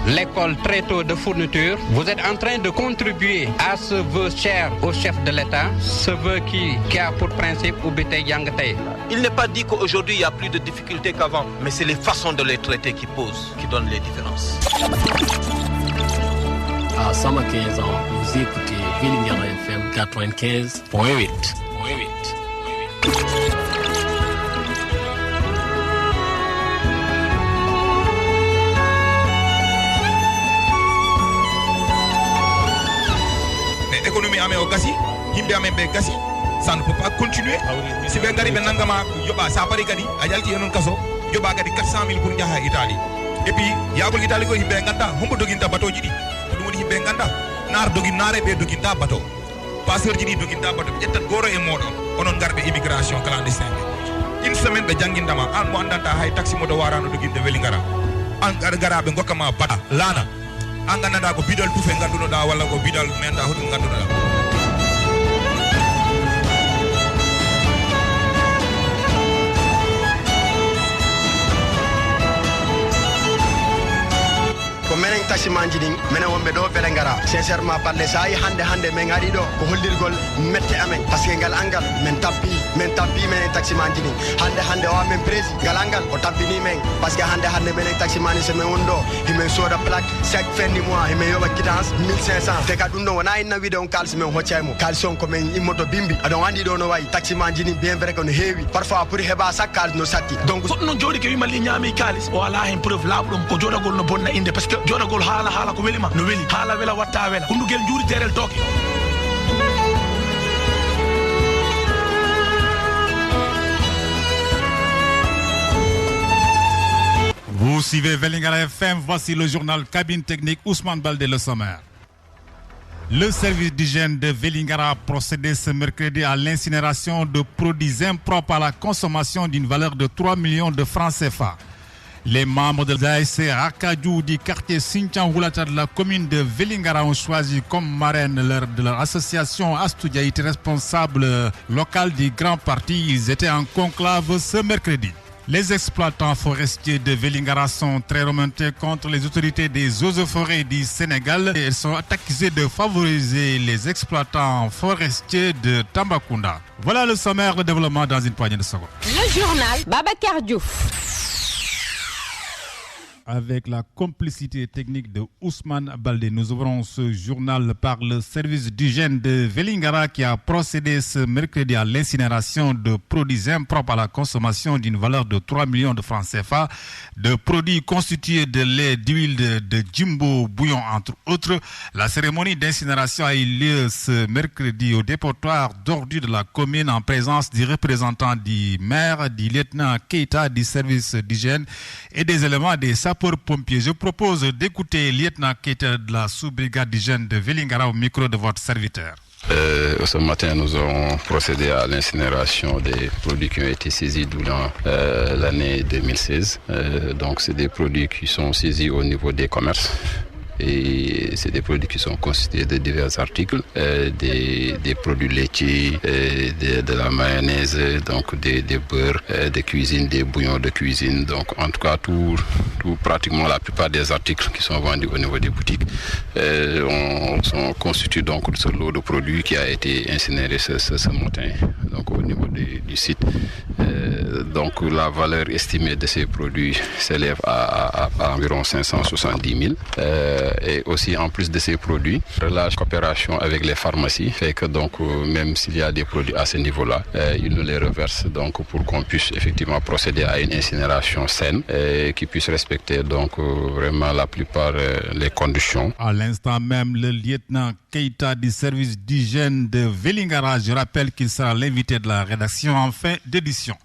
l'école très tôt de fourniture, vous êtes en train de contribuer à ce vœu cher au chef de l'État, ce vœu qui a pour principe Ubite Yangatay. Il n'est pas dit qu'aujourd'hui il y a plus de difficultés qu'avant, mais c'est les façons de les traiter qui donnent les différences. À 115 ans, vous écoutez Vélingara FM 95.8. Mais l'économie amee au gasi, himbe amee be gasi, ça ne peut pas continuer. Si ben gari ben nangama yoba sa pari gadi, ayal ki yonon kaso, yoba gadi 400 000 pour njaha Italie. Et puis yagol Italie ko himbe nganda, hombo doginta bateau jidi. Dum himbe nganda, nar dogin nare be doginta bateau. Passeur jidi doginta bateau, jettat goro e modo, onon garbe immigration clandestin. Une semaine be jangindama, an mo andanta hay taxi modo warano doginde Vélingara. An gara be ngokama bata lana. An gananda ko bidal tufe ganduno da walla ko bidal menda hoto ganduno da. ko menen taxi manjidin menen wonbe do Vélingara sincèrement parler sa yi hande men ngari do ko holdirgol mette amen parce que ngal angal men tappi men taxi manjidin hande o men presi ngal angal o tabbini men parce que hande menen taxi mani se men wondo himen soda plaque chaque fin du mois himen yoba quittance 1500 te ka dum do wona inna wiide on kalsi men hoccaymo kalsi on ko men immoto bimbi adon andi do no way taxi manjidin bien vrai que no heewi parfois pour heba sakkal no satti donc non jodi ke wi malli nyami kalis o ala hen preuve labdum ko jodagol no bonna inde parce que jodagol haala ko welima no weli haala wela watta wela kundugel juri terel toke. Vous suivez Vélingara FM, voici le journal Cabine Technique Ousmane Baldé le sommaire. Le service d'hygiène de Vélingara a procédé ce mercredi à l'incinération de produits impropres à la consommation d'une valeur de 3 millions de francs CFA. Les membres de l'ASC Rakadjou du quartier Sinthian-Houlata de la commune de Vélingara ont choisi comme marraine de leur association Astoudiaït, responsable local du Grand Parti. Ils étaient en conclave ce mercredi. Les exploitants forestiers de Vélingara sont très remontés contre les autorités des eaux et forêts du Sénégal. Ils sont accusés de favoriser les exploitants forestiers de Tambacounda. Voilà le sommaire de développement dans une poignée de secondes. Le journal Babacar Diouf. Avec la complicité technique de Ousmane Baldé, nous ouvrons ce journal par le service d'hygiène de Vélingara qui a procédé ce mercredi à l'incinération de produits impropres à la consommation d'une valeur de 3 millions de francs CFA, de produits constitués de lait, d'huile de Jimbo bouillon entre autres. La cérémonie d'incinération a eu lieu ce mercredi au dépotoir d'ordures de la commune en présence du représentant du maire, du lieutenant Keita du service d'hygiène et des éléments des sapeurs-pompiers. Je propose d'écouter le lieutenant Keita de la sous-brigade d'hygiène de Vélingara au micro de votre serviteur. Ce matin, nous avons procédé à l'incinération des produits qui ont été saisis durant l'année 2016. Donc, c'est des produits qui sont saisis au niveau des commerces. Et c'est des produits qui sont constitués de divers articles, des produits laitiers, de la mayonnaise, donc des beurres de cuisine, des bouillons de cuisine. Donc en tout cas, pratiquement la plupart des articles qui sont vendus au niveau des boutiques sont constitués donc de ce lot de produits qui a été incinéré ce matin donc au niveau du site. Donc la valeur estimée de ces produits s'élève à environ 570 000. Et aussi en plus de ces produits, la coopération avec les pharmacies fait que donc même s'il y a des produits à ce niveau-là, ils nous les reversent donc pour qu'on puisse effectivement procéder à une incinération saine et qui puisse respecter donc vraiment la plupart les conditions. À l'instant même, le lieutenant Keita du service d'hygiène de Vélingara, je rappelle qu'il sera l'invité de la rédaction en fin d'édition.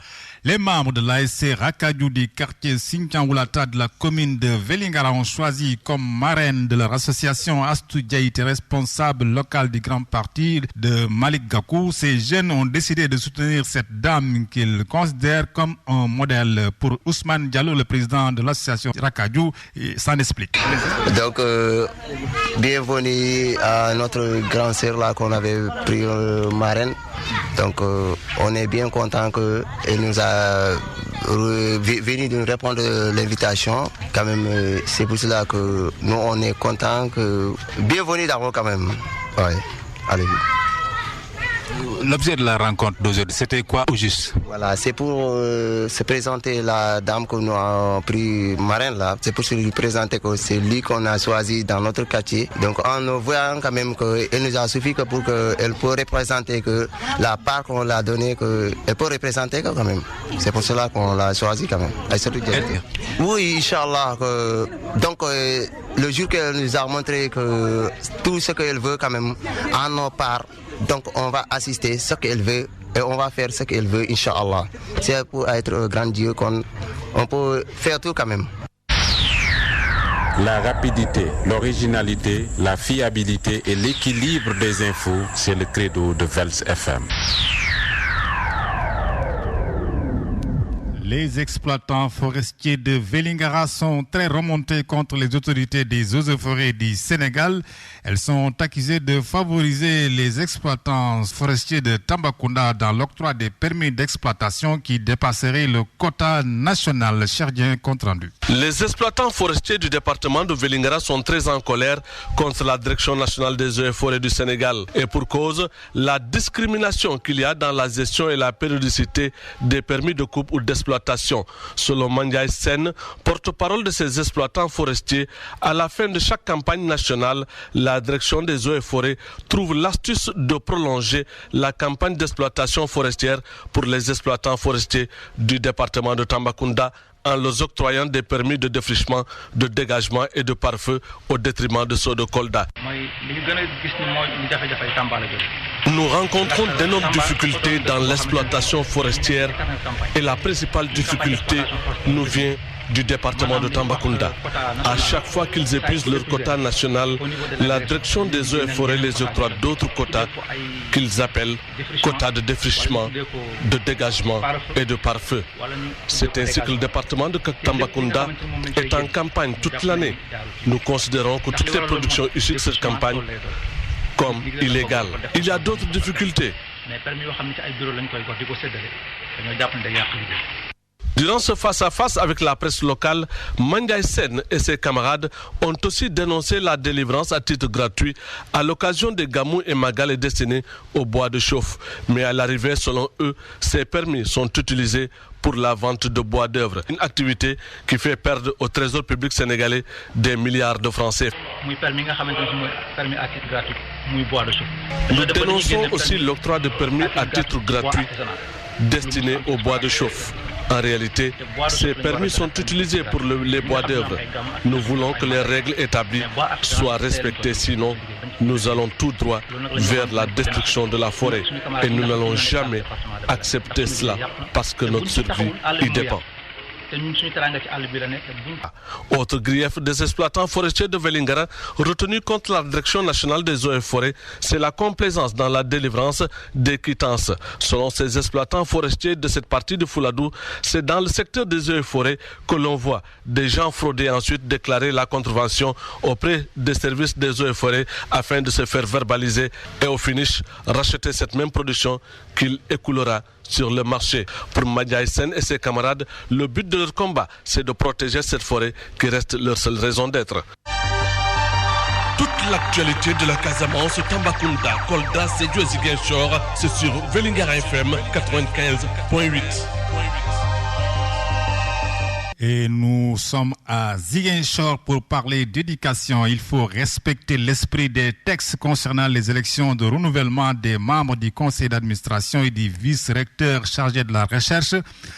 Les membres de l'ASC Rakadjou du quartier Sinthian-Houlata de la commune de Vélingara ont choisi comme marraine de leur association Astoudiaït, responsable local du Grand Parti de Malik Gakou. Ces jeunes ont décidé de soutenir cette dame qu'ils considèrent comme un modèle. Pour Ousmane Diallo, le président de l'association Rakadjou, s'en explique. Donc, bienvenue à notre grand sœur là qu'on avait pris marraine. Donc on est bien content qu'elle nous a venu de nous répondre l'invitation. Quand même, c'est pour cela que nous on est content que bienvenue d'abord quand même. Ouais, allez. L'objet de la rencontre d'aujourd'hui, c'était quoi au juste? Voilà, c'est pour se présenter la dame que nous avons pris marraine là. C'est pour se lui présenter que c'est lui qu'on a choisi dans notre quartier. Donc en voyant quand même qu'elle nous a suffi que pour qu'elle peut représenter que la part qu'on l'a donnée, qu'elle peut représenter quand même. C'est pour cela qu'on l'a choisi quand même. Oui, Inch'Allah. Donc le jour qu'elle nous a montré que tout ce qu'elle veut quand même en nos parts. Donc on va assister ce qu'elle veut et on va faire ce qu'elle veut, Inch'Allah. C'est pour être grand Dieu qu'on peut faire tout quand même. La rapidité, l'originalité, la fiabilité et l'équilibre des infos, c'est le credo de Vels FM. Les exploitants forestiers de Vélingara sont très remontés contre les autorités des eaux et forêts du Sénégal. Elles sont accusées de favoriser les exploitants forestiers de Tambacounda dans l'octroi des permis d'exploitation qui dépasseraient le quota national. Cherdien compte rendu. Les exploitants forestiers du département de Vélingara sont très en colère contre la direction nationale des eaux et forêts du Sénégal. Et pour cause, la discrimination qu'il y a dans la gestion et la périodicité des permis de coupe ou d'exploitation. Selon Mandiaï Sen, porte-parole de ces exploitants forestiers, à la fin de chaque campagne nationale, la direction des eaux et forêts trouve l'astuce de prolonger la campagne d'exploitation forestière pour les exploitants forestiers du département de Tambacounda en leur octroyant des permis de défrichement, de dégagement et de pare-feu au détriment de ceux de Kolda. Nous rencontrons d'énormes difficultés dans l'exploitation forestière et la principale difficulté nous vient du département de Tambacounda. À chaque fois qu'ils épuisent leur quota national, la direction des eaux et forêts les octroie d'autres quotas qu'ils appellent quotas de défrichement, de dégagement et de pare-feu. C'est ainsi que le département de Tambacounda est en campagne toute l'année. Nous considérons que toutes les productions issues de cette campagne comme illégales. Il y a d'autres difficultés. Durant ce face-à-face avec la presse locale, Mandiaï Sen et ses camarades ont aussi dénoncé la délivrance à titre gratuit à l'occasion des Gamou et Magal destinés au bois de chauffe. Mais à l'arrivée, selon eux, ces permis sont utilisés pour la vente de bois d'œuvre. Une activité qui fait perdre au trésor public sénégalais des milliards de francs CFA. Nous dénonçons aussi l'octroi de permis à titre gratuit destinés au bois de chauffe. En réalité, ces permis sont utilisés pour les bois d'œuvre. Nous voulons que les règles établies soient respectées, sinon nous allons tout droit vers la destruction de la forêt. Et nous n'allons jamais accepter cela parce que notre survie y dépend. Autre grief des exploitants forestiers de Vélingara retenu contre la direction nationale des eaux et forêts, c'est la complaisance dans la délivrance des quittances. Selon ces exploitants forestiers de cette partie de Fouladou, c'est dans le secteur des eaux et forêts que l'on voit des gens frauder et ensuite déclarer la contravention auprès des services des eaux et forêts afin de se faire verbaliser et au finish racheter cette même production qu'il écoulera sur le marché. Pour Mandiaï Sen et ses camarades, le but de leur combat, c'est de protéger cette forêt qui reste leur seule raison d'être. Toute l'actualité de la Casamance, Tambacounda, Kolda, Sédhiou et Ziguinchor, c'est sur Vélingara FM 95.8. Et nous sommes à Ziguinchor pour parler d'éducation. Il faut respecter l'esprit des textes concernant les élections de renouvellement des membres du conseil d'administration et du vice-recteur chargé de la recherche.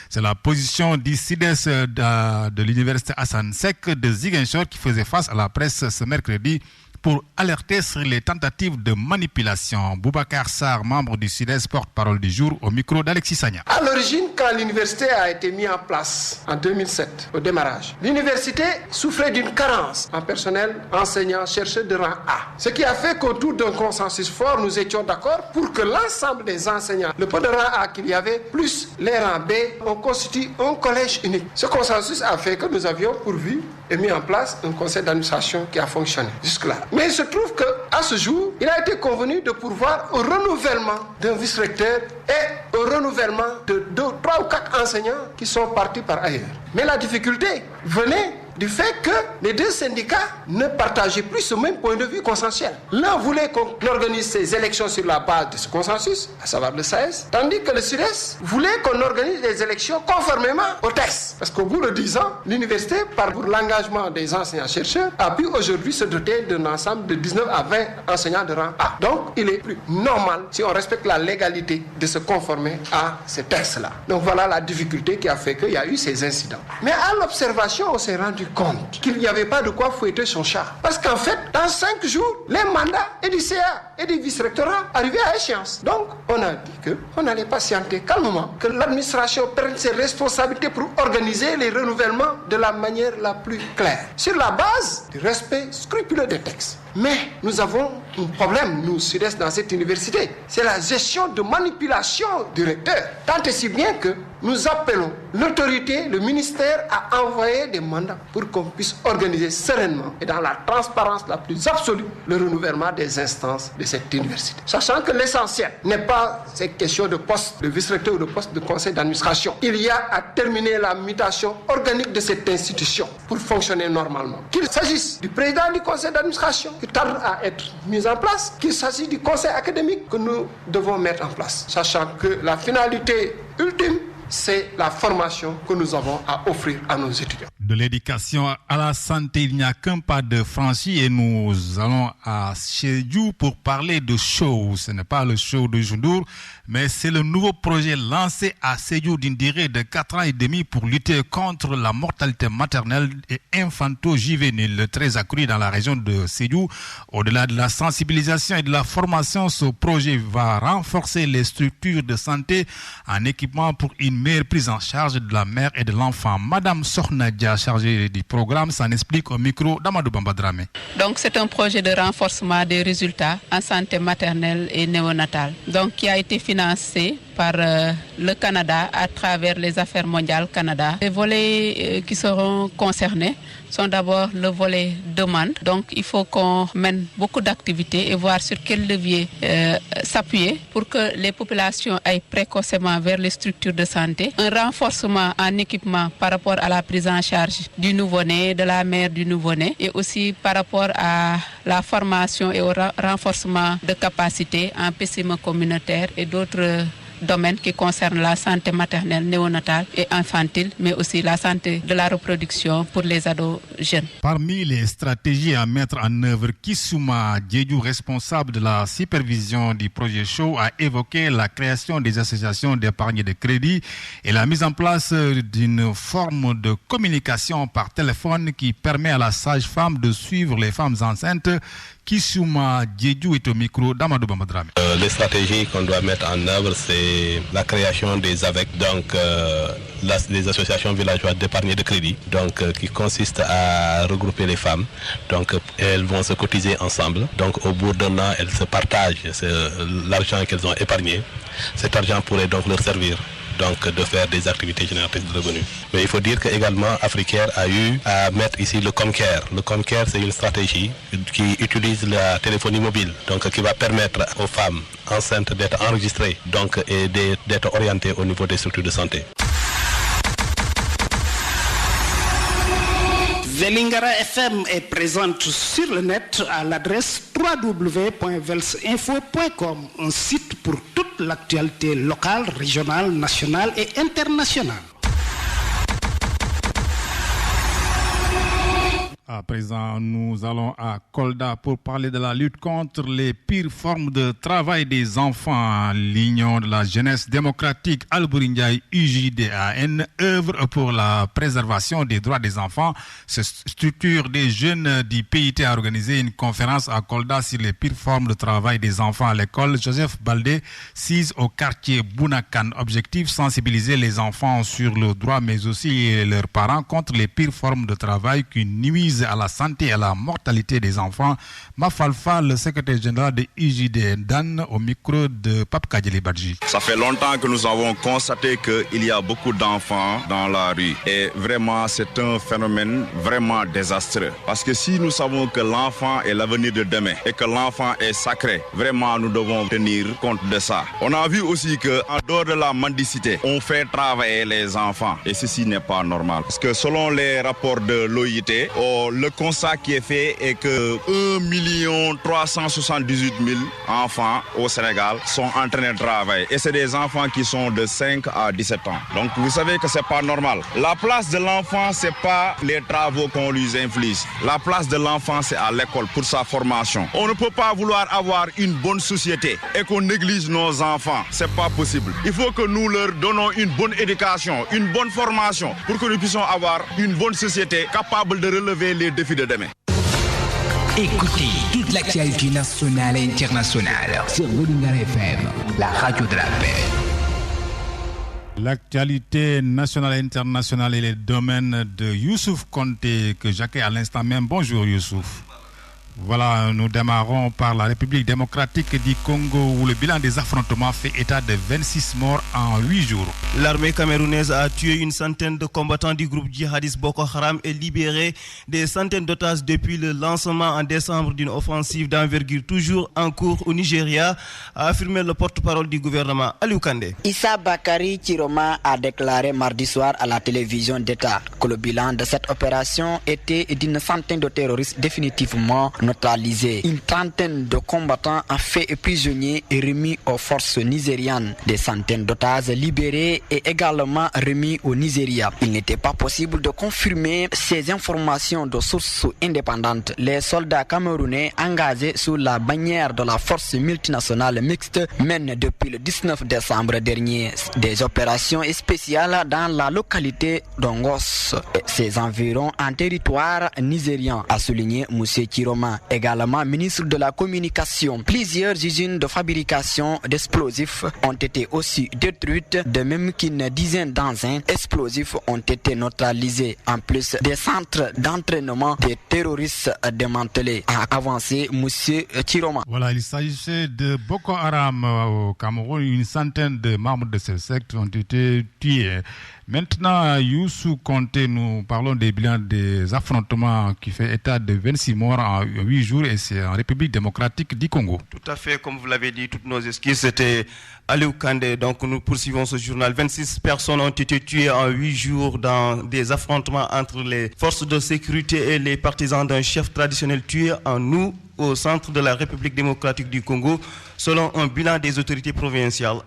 C'est la position du CIDES de l'université Hassan Sek de Ziguinchor qui faisait face à la presse ce mercredi pour alerter sur les tentatives de manipulation. Boubacar Sarr, membre du CIDES, porte-parole du jour, au micro d'Alexis Sagna. À l'origine, quand l'université a été mise en place en 2007, au démarrage, l'université souffrait d'une carence en personnel enseignant, chercheur de rang A. Ce qui a fait qu'autour d'un consensus fort, nous étions d'accord pour que l'ensemble des enseignants, le peu de rang A qu'il y avait, plus les rangs B, on constitue un collège unique. Ce consensus a fait que nous avions pourvu et mis en place un conseil d'administration qui a fonctionné jusque-là. Mais il se trouve que à ce jour, il a été convenu de pourvoir au renouvellement d'un vice-recteur et au renouvellement de 2, 3 ou 4 enseignants qui sont partis par ailleurs. Mais la difficulté venait du fait que les deux syndicats ne partageaient plus ce même point de vue consensuel. L'un voulait qu'on organise ces élections sur la base de ce consensus, à savoir le SAES, tandis que le SUDES voulait qu'on organise les élections conformément au texte. Parce qu'au bout de 10 ans, l'université, pour l'engagement des enseignants-chercheurs, a pu aujourd'hui se doter d'un ensemble de 19 à 20 enseignants de rang A. Donc, il est plus normal, si on respecte la légalité, de se conformer à ces textes-là. Donc voilà la difficulté qui a fait qu'il y a eu ces incidents. Mais à l'observation, on s'est rendu compte qu'il n'y avait pas de quoi fouetter son chat. Parce qu'en fait, dans 5 jours, les mandats et du CA et du vice-rectorat arrivaient à échéance. Donc, on a dit qu'on allait patienter calmement, que l'administration prenne ses responsabilités pour organiser les renouvellements de la manière la plus claire, sur la base du respect scrupuleux des textes. Mais nous avons un problème, nous, SUDES, dans cette université. C'est la gestion de manipulation du recteur. Tant et si bien que nous appelons l'autorité, le ministère, à envoyer des mandats pour qu'on puisse organiser sereinement et dans la transparence la plus absolue le renouvellement des instances de cette université. Sachant que l'essentiel n'est pas cette question de poste de vice-recteur ou de poste de conseil d'administration. Il y a à terminer la mutation organique de cette institution pour fonctionner normalement. Qu'il s'agisse du président du conseil d'administration qui tarde à être mis en place, qu'il s'agisse du conseil académique que nous devons mettre en place. Sachant que la finalité ultime, c'est la formation que nous avons à offrir à nos étudiants. De l'éducation à la santé, il n'y a qu'un pas de franchi et nous allons à Sédhiou pour parler de show. Ce n'est pas le show de Joundour, mais c'est le nouveau projet lancé à Sédhiou d'une durée de 4 ans et demi pour lutter contre la mortalité maternelle et infanto-juvénile très accrue dans la région de Sédhiou. Au-delà de la sensibilisation et de la formation, ce projet va renforcer les structures de santé en équipement pour une meilleure prise en charge de la mère et de l'enfant. Madame Sornadia, chargée du programme, s'en explique au micro d'Amadou Bambadramé. Donc c'est un projet de renforcement des résultats en santé maternelle et néonatale, donc qui a été financé par le Canada à travers les Affaires mondiales Canada. Les volets qui seront concernés sont d'abord le volet demande. Donc il faut qu'on mène beaucoup d'activités et voir sur quel levier s'appuyer pour que les populations aillent précocement vers les structures de santé. Un renforcement en équipement par rapport à la prise en charge du nouveau-né, de la mère du nouveau-né, et aussi par rapport à la formation et au renforcement de capacités en PCME communautaire et d'autres domaines qui concernent la santé maternelle, néonatale et infantile, mais aussi la santé de la reproduction pour les ados jeunes. Parmi les stratégies à mettre en œuvre, Kisuma Djedjou, responsable de la supervision du projet Show, a évoqué la création des associations d'épargne de crédit et la mise en place d'une forme de communication par téléphone qui permet à la sage-femme de suivre les femmes enceintes. Kisuma Djedjou est au micro d'Amadou Bambadramé. Les stratégies qu'on doit mettre en œuvre, c'est la création des AVEC, donc les associations villageoises d'épargne de crédit, donc qui consiste à regrouper les femmes. Donc elles vont se cotiser ensemble. Donc au bout d'un an, elles se partagent l'argent qu'elles ont épargné. Cet argent pourrait donc leur servir donc de faire des activités génératrices de revenus. Mais il faut dire que également Africaire a eu à mettre ici le Comcare. Le Comcare, c'est une stratégie qui utilise la téléphonie mobile, donc qui va permettre aux femmes enceintes d'être enregistrées donc, et d'être orientées au niveau des structures de santé. Vélingara FM est présente sur le net à l'adresse www.velsinfo.com, un site pour toute l'actualité locale, régionale, nationale et internationale. À présent, nous allons à Kolda pour parler de la lutte contre les pires formes de travail des enfants. L'Union de la jeunesse démocratique Alboury Ndiaye UJDAN œuvre pour la préservation des droits des enfants. Cette structure des jeunes du PIT a organisé une conférence à Kolda sur les pires formes de travail des enfants à l'école Joseph Baldé, 6 au quartier Bounakan. Objectif, sensibiliser les enfants sur le droit mais aussi leurs parents contre les pires formes de travail qui nuisent nuisent à la santé et à la mortalité des enfants. Mafalfa, le secrétaire général de IJD, Dan, au micro de Pape Kadjeli Badji. Ça fait longtemps que nous avons constaté qu'il y a beaucoup d'enfants dans la rue. Et vraiment, c'est un phénomène vraiment désastreux. Parce que si nous savons que l'enfant est l'avenir de demain et que l'enfant est sacré, vraiment, nous devons tenir compte de ça. On a vu aussi qu'en dehors de la mendicité, on fait travailler les enfants. Et ceci n'est pas normal. Parce que selon les rapports de l'OIT, le constat qui est fait est que 1 378 000 enfants au Sénégal sont en train de travailler. Et c'est des enfants qui sont de 5 à 17 ans. Donc vous savez que c'est pas normal. La place de l'enfant, c'est pas les travaux qu'on lui inflige. La place de l'enfant, c'est à l'école pour sa formation. On ne peut pas vouloir avoir une bonne société et qu'on néglige nos enfants. C'est pas possible. Il faut que nous leur donnons une bonne éducation, une bonne formation pour que nous puissions avoir une bonne société capable de relever les défis de demain. Écoutez toute l'actualité nationale et internationale sur Vélingara FM, la radio de la paix. L'actualité nationale et internationale et les domaines de Youssouf Konté que j'accueille à l'instant même. Bonjour Youssouf. Voilà, nous démarrons par la République démocratique du Congo où le bilan des affrontements fait état de 26 morts en 8 jours. L'armée camerounaise a tué une centaine de combattants du groupe djihadiste Boko Haram et libéré des centaines d'otages depuis le lancement en décembre d'une offensive d'envergure toujours en cours au Nigeria, a affirmé le porte-parole du gouvernement, Aliou Kandé. Issa Bakari Chiroma a déclaré mardi soir à la télévision d'État que le bilan de cette opération était d'une centaine de terroristes définitivement neutralisés. Une trentaine de combattants a fait prisonniers et remis aux forces nigérianes. Des centaines d'otages libérés et également remis au Nigeria. Il n'était pas possible de confirmer ces informations de sources indépendantes. Les soldats camerounais engagés sous la bannière de la force multinationale mixte mènent depuis le 19 décembre dernier des opérations spéciales dans la localité d'Ongos et ses environs en territoire nigérian, a souligné M. Chiroma, également ministre de la Communication. Plusieurs usines de fabrication d'explosifs ont été aussi détruites, de même qu'une dizaine d'engins explosifs ont été neutralisés, en plus des centres d'entraînement des terroristes démantelés, a avancé M. Chiroma. Voilà, il s'agissait de Boko Haram au Cameroun. Une centaine de membres de ce secte ont été tués. Maintenant, Youssou Konté, nous parlons des bilans des affrontements qui fait état de 26 morts en 8 jours et c'est en République démocratique du Congo. Tout à fait, comme vous l'avez dit, toutes nos excuses, c'était Aliou Kandé. Donc nous poursuivons ce journal. 26 personnes ont été tuées en 8 jours dans des affrontements entre les forces de sécurité et les partisans d'un chef traditionnel tué en août au centre de la République démocratique du Congo, selon un bilan des autorités provinciales.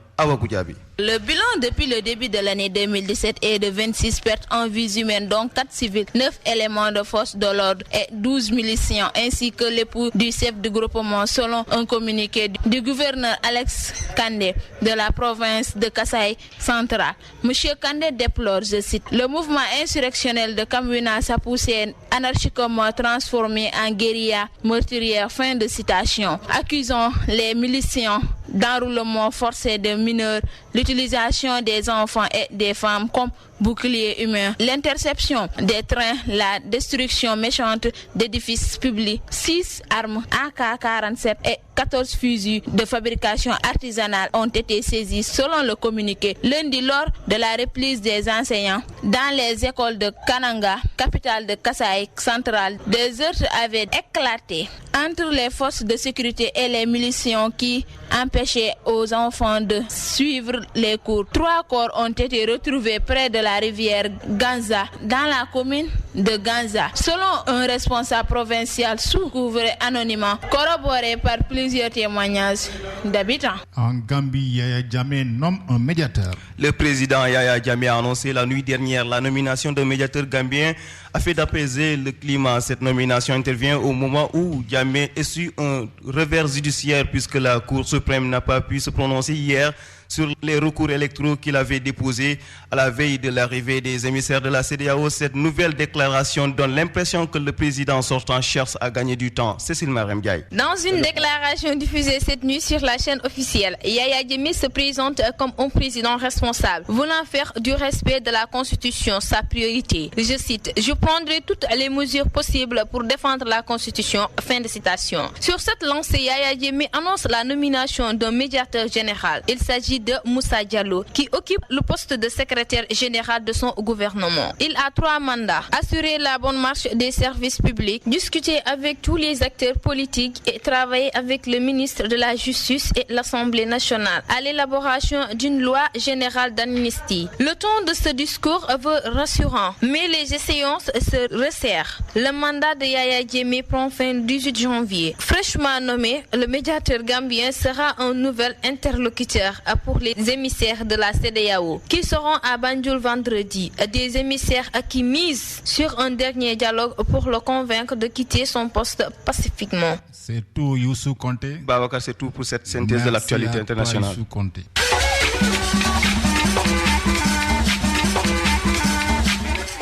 Le bilan depuis le début de l'année 2017 est de 26 pertes en vies humaines, dont 4 civils, 9 éléments de force de l'ordre et 12 miliciens, ainsi que l'époux du chef de groupement, selon un communiqué du gouverneur Alex Kandé de la province de Kasaï central. Monsieur Kandé déplore, je cite, le mouvement insurrectionnel de Kamwina s'est poussé anarchiquement transformé en guérilla meurtrière. Fin de citation. Accusons les miliciens d'enroulement forcé de mineurs, l'utilisation des enfants et des femmes comme bouclier humain, l'interception des trains, la destruction méchante d'édifices publics, 6 armes AK-47 et 14 fusils de fabrication artisanale ont été saisis selon le communiqué. Lundi, lors de la reprise des enseignants dans les écoles de Kananga, capitale de Kasaï centrale, des heurts avaient éclaté entre les forces de sécurité et les miliciens qui empêchaient aux enfants de suivre les cours. 3 corps ont été retrouvés près de la rivière Ganza, dans la commune de Ganza, selon un responsable provincial sous couvert anonymat, corroboré par plusieurs témoignages d'habitants. En Gambie, Yaya Jammeh nomme un médiateur. Le président Yaya Jammeh a annoncé la nuit dernière la nomination d'un médiateur gambien afin d'apaiser le climat. Cette nomination intervient au moment où Jammeh essuie un revers judiciaire puisque la Cour suprême n'a pas pu se prononcer hier sur les recours électoraux qu'il avait déposés à la veille de l'arrivée des émissaires de la CEDEAO. Cette nouvelle déclaration déclaration donne l'impression que le président sortant cherche à gagner du temps. Cécile Marème Ndiaye. Dans une déclaration diffusée cette nuit sur la chaîne officielle, Yaya Jammeh se présente comme un président responsable, voulant faire du respect de la Constitution sa priorité. Je cite, « Je prendrai toutes les mesures possibles pour défendre la Constitution ». Fin de citation. Sur cette lancée, Yaya Jammeh annonce la nomination d'un médiateur général. Il s'agit de Moussa Diallo, qui occupe le poste de secrétaire général de son gouvernement. Il a 3 mandats. Assurer la bonne marche des services publics, discuter avec tous les acteurs politiques et travailler avec le ministre de la Justice et l'Assemblée nationale à l'élaboration d'une loi générale d'amnistie. Le ton de ce discours veut rassurant, mais les échéances se resserrent. Le mandat de Yaya Jammeh prend fin le 18 janvier. Fraîchement nommé, le médiateur gambien sera un nouvel interlocuteur pour les émissaires de la CEDEAO qui seront à Banjul vendredi. Des émissaires qui misent sur un dernier dialogue pour le convaincre de quitter son poste pacifiquement. C'est tout, Youssou Konté. Babacar, c'est tout pour cette synthèse de l'actualité internationale. Youssou Konté.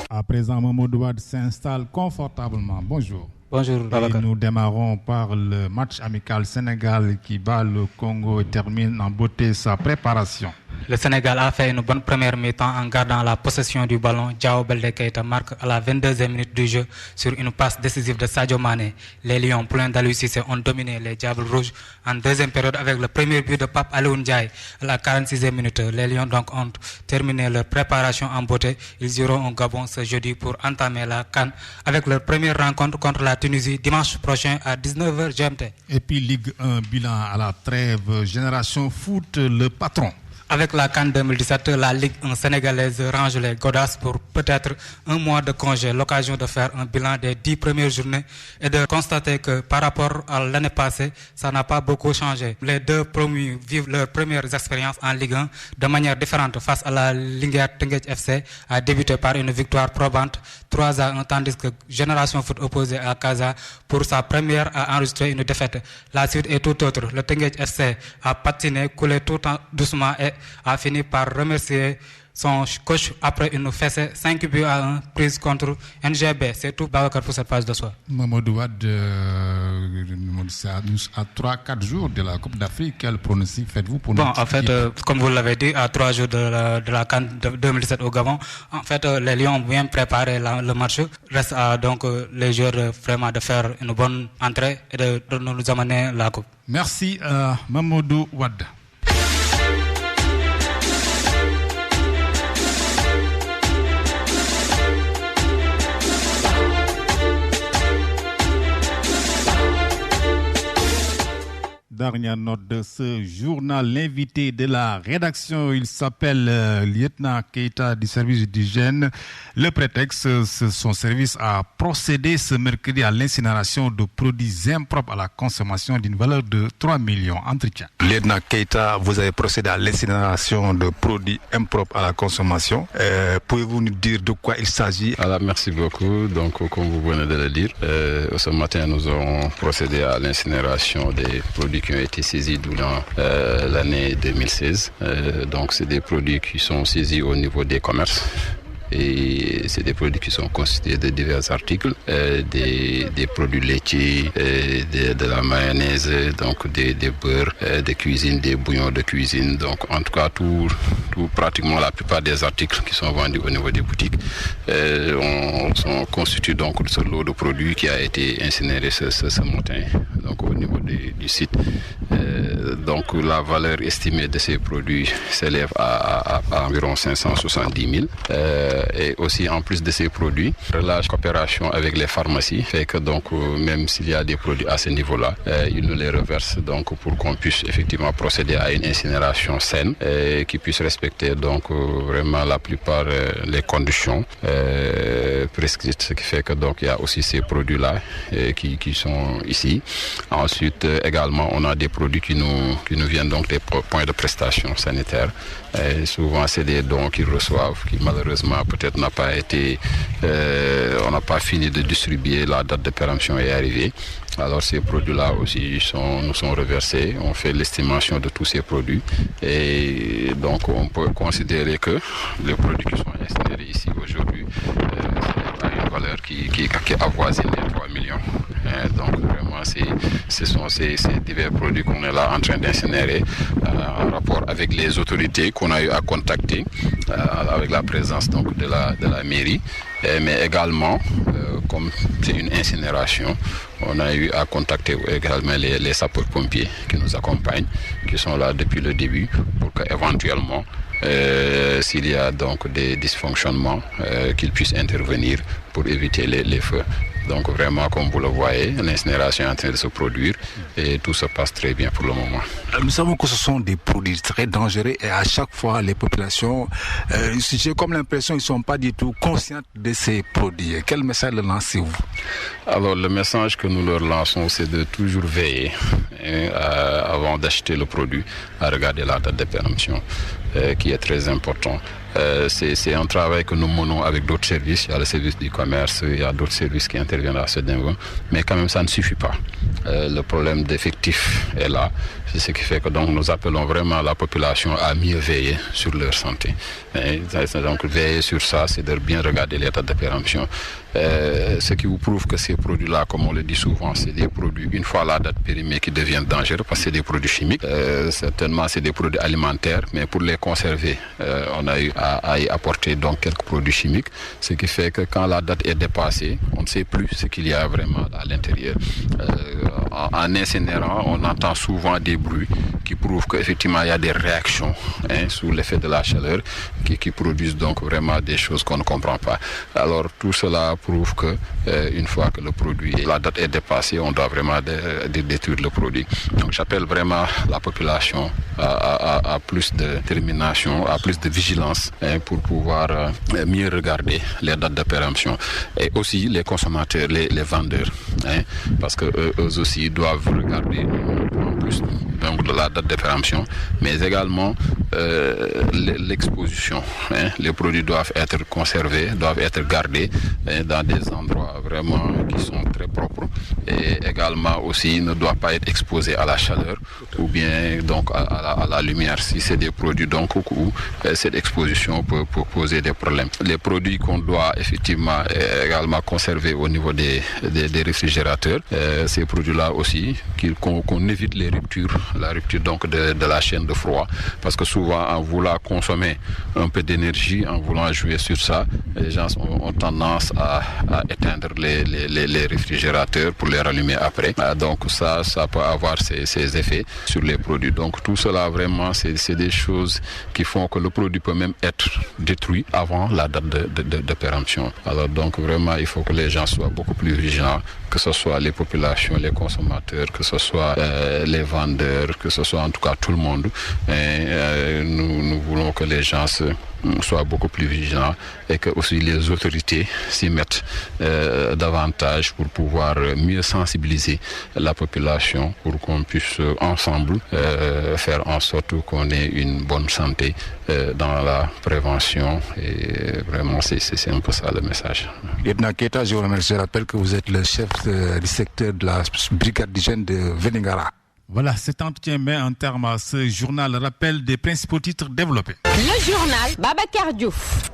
À présent, Mamadou Wade s'installe confortablement. Bonjour. Bonjour, Babacar. Nous démarrons par le match amical Sénégal qui bat le Congo et termine en beauté sa préparation. Le Sénégal a fait une bonne première mi-temps en gardant la possession du ballon. Diao Baldé Keita marque à la 22e minute du jeu sur une passe décisive de Sadio Mané. Les Lions pleins d'Aliou Cissé ont dominé les Diables Rouges en deuxième période avec le premier but de Pape Alioune Ndiaye à la 46e minute. Les Lions donc ont terminé leur préparation en beauté. Ils iront au Gabon ce jeudi pour entamer la CAN avec leur première rencontre contre la Tunisie dimanche prochain à 19h GMT. Et puis Ligue 1, bilan à la trêve, Génération Foot, le patron. Avec la CAN 2017, la Ligue 1 sénégalaise range les godasses pour peut-être un mois de congé, l'occasion de faire un bilan des 10 premières journées et de constater que par rapport à l'année passée, ça n'a pas beaucoup changé. Les deux promus vivent leurs premières expériences en Ligue 1 de manière différente face à la Linguère Teungueth FC, a débuté par une victoire probante 3-1, tandis que Génération Foot opposé à Casa pour sa première a enregistré une défaite. La suite est tout autre. Le Teungueth FC a patiné, coulé tout doucement et a fini par remercier son coach après une fessée 5-1 prise contre NGB. C'est tout, Babacar, pour cette page de soir. Mamadou Wade, à 3-4 jours de la Coupe d'Afrique, quel pronostic faites-vous pour nous? Bon, en fait, comme vous l'avez dit, à 3 jours de la CAN 2017 au Gabon, en fait, les Lions ont bien préparé le match. Reste à donc les joueurs vraiment de faire une bonne entrée et de nous amener la Coupe. Merci, Mamadou Wade. Dernière note de ce journal, l'invité de la rédaction, il s'appelle Lieutenant Keita du service d'hygiène. Le prétexte, son service a procédé ce mercredi à l'incinération de produits impropres à la consommation d'une valeur de 3 millions. Entretien. Lieutenant Keita, vous avez procédé à l'incinération de produits impropres à la consommation. Pouvez-vous nous dire de quoi il s'agit? Alors, merci beaucoup. Donc, comme vous venez de le dire, ce matin, nous avons procédé à l'incinération des produits qui ont été saisis durant l'année 2016. Donc, c'est des produits qui sont saisis au niveau des commerces. Et c'est des produits qui sont constitués de divers articles, des produits laitiers, de la mayonnaise, donc des beurres de cuisine, des bouillons de cuisine. Donc en tout cas, pratiquement la plupart des articles qui sont vendus au niveau des boutiques sont constitués donc de ce lot de produits qui a été incinéré ce matin donc au niveau du site. Donc la valeur estimée de ces produits s'élève à environ 570 000. Et aussi en plus de ces produits, la coopération avec les pharmacies fait que donc même s'il y a des produits à ce niveau-là, ils nous les reversent donc pour qu'on puisse effectivement procéder à une incinération saine et qui puisse respecter donc vraiment la plupart les conditions prescrites, ce qui fait que donc il y a aussi ces produits-là qui sont ici. Ensuite également on a des produits qui nous viennent donc des points de prestation sanitaire. Et souvent c'est des dons qu'ils reçoivent qui malheureusement peut-être n'a pas été, on n'a pas fini de distribuer, la date de péremption est arrivée. Alors ces produits-là aussi nous sont reversés, on fait l'estimation de tous ces produits et donc on peut considérer que les produits qui sont incinérés ici aujourd'hui, à une valeur qui avoisine les 3 millions. Donc vraiment, ce sont ces divers produits qu'on est là en train d'incinérer en rapport avec les autorités qu'on a eu à contacter avec la présence donc de la mairie, mais également comme c'est une incinération, on a eu à contacter également les sapeurs-pompiers qui nous accompagnent, qui sont là depuis le début pour qu'éventuellement s'il y a donc des dysfonctionnements, qu'ils puissent intervenir pour éviter les feux. Donc vraiment, comme vous le voyez, l'incinération est en train de se produire et tout se passe très bien pour le moment. Nous savons que ce sont des produits très dangereux et à chaque fois les populations, j'ai comme l'impression qu'ils ne sont pas du tout conscients de ces produits. Quel message leur lancez-vous? Alors le message que nous leur lançons, c'est de toujours veiller avant d'acheter le produit à regarder la date de péremption, qui est très important. C'est un travail que nous menons avec d'autres services. Il y a le service du commerce, il y a d'autres services qui interviennent à ce niveau, mais quand même ça ne suffit pas. Le problème d'effectifs est là. C'est ce qui fait que donc nous appelons vraiment la population à mieux veiller sur leur santé. Et donc veiller sur ça, c'est de bien regarder l'état de péremption. Ce qui vous prouve que ces produits-là, comme on le dit souvent, c'est des produits, une fois la date périmée, qui deviennent dangereux parce que c'est des produits chimiques. Certainement, c'est des produits alimentaires, mais pour les conserver, on a eu à y apporter donc quelques produits chimiques, ce qui fait que quand la date est dépassée, on ne sait plus ce qu'il y a vraiment à l'intérieur. En incinérant, on entend souvent des bruits qui prouvent qu'effectivement il y a des réactions sous l'effet de la chaleur qui produisent donc vraiment des choses qu'on ne comprend pas. Alors tout cela prouve que une fois que le produit, la date est dépassée, on doit vraiment détruire le produit. Donc j'appelle vraiment la population à plus de détermination, à plus de vigilance pour pouvoir mieux regarder les dates de péremption et aussi les consommateurs, les vendeurs, parce que eux aussi doivent regarder en plus donc de la date de péremption, mais également l'exposition. Les produits doivent être conservés, doivent être gardés dans des endroits vraiment qui sont très propres et également aussi ne doivent pas être exposés à la chaleur ou bien donc à la lumière si c'est des produits donc où cette exposition peut poser des problèmes. Les produits qu'on doit effectivement également conserver au niveau des réfrigérateurs, ces produits-là aussi, qu'on évite les ruptures, la rupture donc de la chaîne de froid, parce que souvent en voulant consommer un peu d'énergie, en voulant jouer sur ça, les gens ont tendance à éteindre les réfrigérateurs pour les rallumer après. Donc ça peut avoir ses effets sur les produits. Donc tout cela vraiment c'est des choses qui font que le produit peut même être détruit avant la date de péremption. Alors donc vraiment il faut que les gens soient beaucoup plus vigilants, que ce soit les populations, les consommateurs, que ce soit les vendeurs, que ce soit en tout cas tout le monde. Et nous voulons que les gens soient beaucoup plus vigilants et que aussi les autorités s'y mettent davantage pour pouvoir mieux sensibiliser la population pour qu'on puisse ensemble faire en sorte qu'on ait une bonne santé dans la prévention et vraiment c'est un peu ça le message. Lieutenant Keita, je vous remercie. Je rappelle que vous êtes le chef du secteur de la brigade d'hygiène de Vélingara. Voilà, cet entretien met un terme à ce journal. Rappel des principaux titres développés. Le journal Babacar Diouf.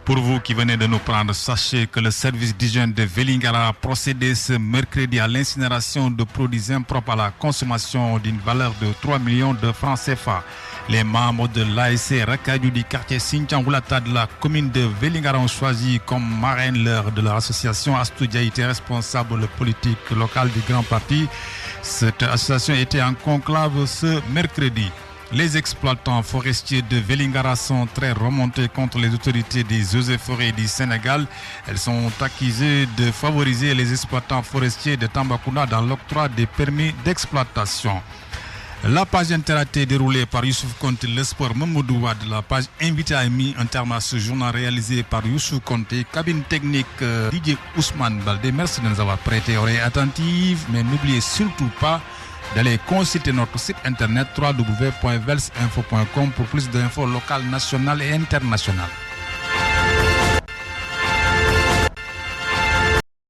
Pour vous qui venez de nous prendre, sachez que le service d'hygiène de Vélingara a procédé ce mercredi à l'incinération de produits impropres à la consommation d'une valeur de 3 millions de francs CFA. Les membres de l'ASC Rakadou du quartier Sinthiangoulata de la commune de Vélingara ont choisi comme marraine de leur association Astoudiaïté, responsable politique local du Grand Parti. Cette association était en conclave ce mercredi. Les exploitants forestiers de Vélingara sont très remontés contre les autorités des eaux et forêts du Sénégal. Elles sont accusées de favoriser les exploitants forestiers de Tambacounda dans l'octroi des permis d'exploitation. La page interactive déroulée par Youssouf Konté, le sport Mamoudou Wade, la page invitée a mis un terme à ce journal réalisé par Youssouf Konté, cabine technique DJ Ousmane Baldé. Merci de nous avoir prêté oreille attentive, mais n'oubliez surtout pas d'aller consulter notre site internet www.velsinfo.com pour plus d'infos locales, nationales et internationales.